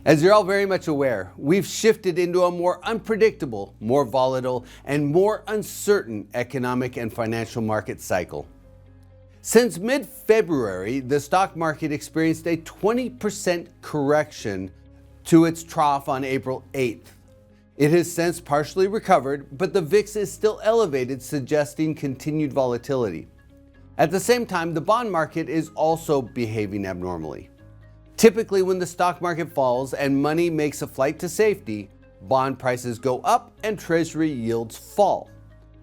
As you're all very much aware, we've shifted into a more unpredictable, more volatile, and more uncertain economic and financial market cycle. Since mid-February, the stock market experienced a 20% correction to its trough on April 8th. It has since partially recovered, but the VIX is still elevated, suggesting continued volatility. At the same time, the bond market is also behaving abnormally. Typically, when the stock market falls and money makes a flight to safety, bond prices go up and Treasury yields fall.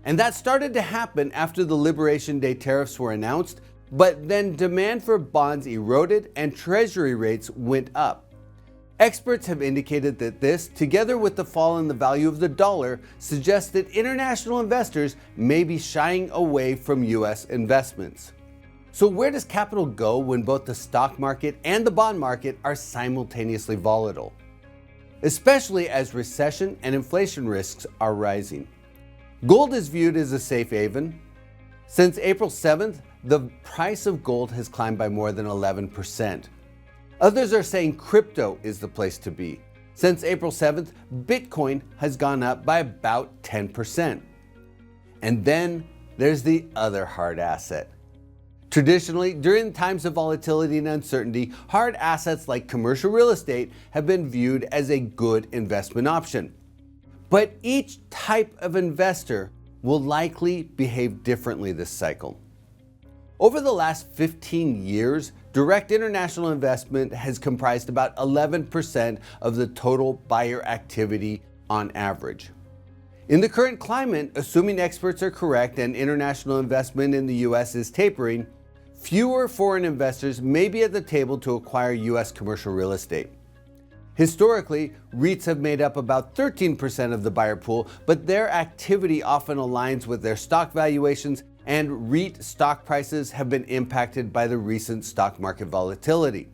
And that started to happen after the Liberation Day tariffs were announced, but then demand for bonds eroded and Treasury rates went up. Experts have indicated that this, together with the fall in the value of the dollar, suggests that international investors may be shying away from U.S. investments. So where does capital go when both the stock market and the bond market are simultaneously volatile? Especially as recession and inflation risks are rising. Gold is viewed as a safe haven. Since April 7th, the price of gold has climbed by more than 11%. Others are saying crypto is the place to be. Since April 7th, Bitcoin has gone up by about 10%. And then there's the other hard asset. Traditionally, during times of volatility and uncertainty, hard assets like commercial real estate have been viewed as a good investment option. But each type of investor will likely behave differently this cycle. Over the last 15 years, direct international investment has comprised about 11% of the total buyer activity on average. In the current climate, assuming experts are correct and international investment in the U.S. is tapering, fewer foreign investors may be at the table to acquire U.S. commercial real estate. Historically, REITs have made up about 13% of the buyer pool, but their activity often aligns with their stock valuations, and REIT stock prices have been impacted by the recent stock market volatility.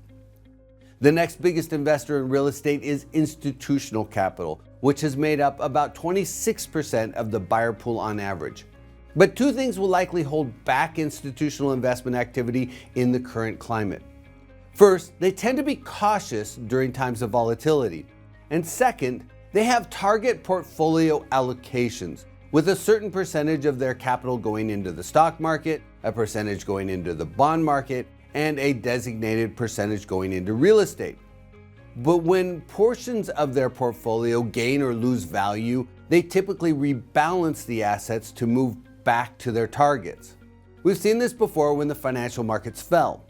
The next biggest investor in real estate is institutional capital, which has made up about 26% of the buyer pool on average. But two things will likely hold back institutional investment activity in the current climate. First, they tend to be cautious during times of volatility. And second, they have target portfolio allocations, with a certain percentage of their capital going into the stock market, a percentage going into the bond market, and a designated percentage going into real estate. But when portions of their portfolio gain or lose value, they typically rebalance the assets to move back to their targets. We've seen this before when the financial markets fell.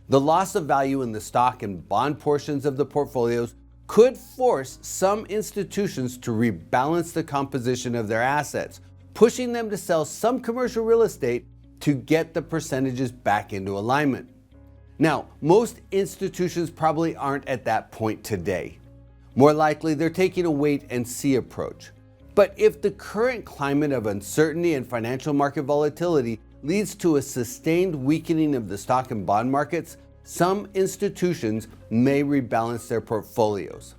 The loss of value in the stock and bond portions of the portfolios could force some institutions to rebalance the composition of their assets, pushing them to sell some commercial real estate to get the percentages back into alignment. Now, most institutions probably aren't at that point today. More likely, they're taking a wait and see approach. But if the current climate of uncertainty and financial market volatility leads to a sustained weakening of the stock and bond markets, some institutions may rebalance their portfolios.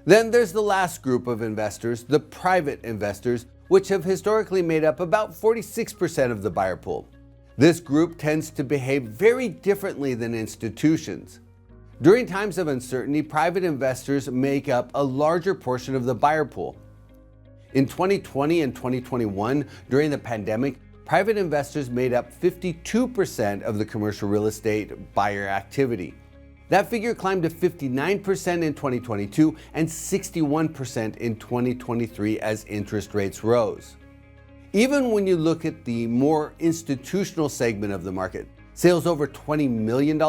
Then there's the last group of investors, the private investors, which have historically made up about 46% of the buyer pool. This group tends to behave very differently than institutions. During times of uncertainty, private investors make up a larger portion of the buyer pool. In 2020 and 2021, during the pandemic, private investors made up 52% of the commercial real estate buyer activity. That figure climbed to 59% in 2022 and 61% in 2023 as interest rates rose. Even when you look at the more institutional segment of the market, sales over $20 million,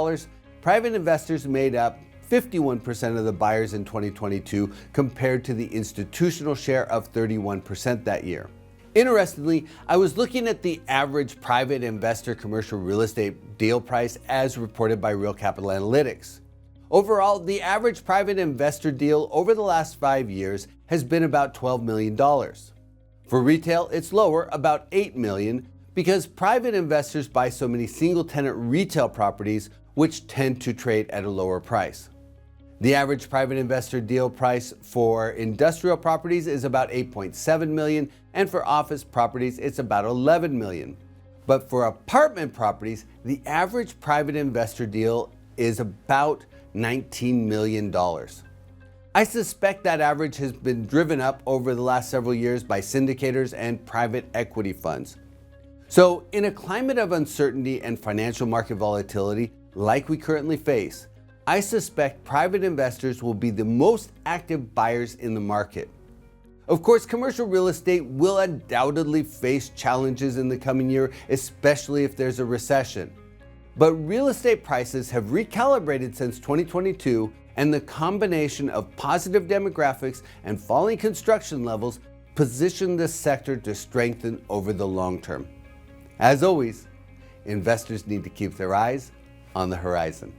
private investors made up 51% of the buyers in 2022 compared to the institutional share of 31% that year. Interestingly, I was looking at the average private investor commercial real estate deal price as reported by Real Capital Analytics. Overall, the average private investor deal over the last 5 years has been about $12 million. For retail, it's lower, about $8 million, because private investors buy so many single-tenant retail properties which tend to trade at a lower price. The average private investor deal price for industrial properties is about $8.7 million, and for office properties, it's about $11 million. But for apartment properties, the average private investor deal is about $19 million. I suspect that average has been driven up over the last several years by syndicators and private equity funds. So in a climate of uncertainty and financial market volatility like we currently face, I suspect private investors will be the most active buyers in the market. Of course, commercial real estate will undoubtedly face challenges in the coming year, especially if there's a recession. But real estate prices have recalibrated since 2022, and the combination of positive demographics and falling construction levels position this sector to strengthen over the long term. As always, investors need to keep their eyes on the horizon.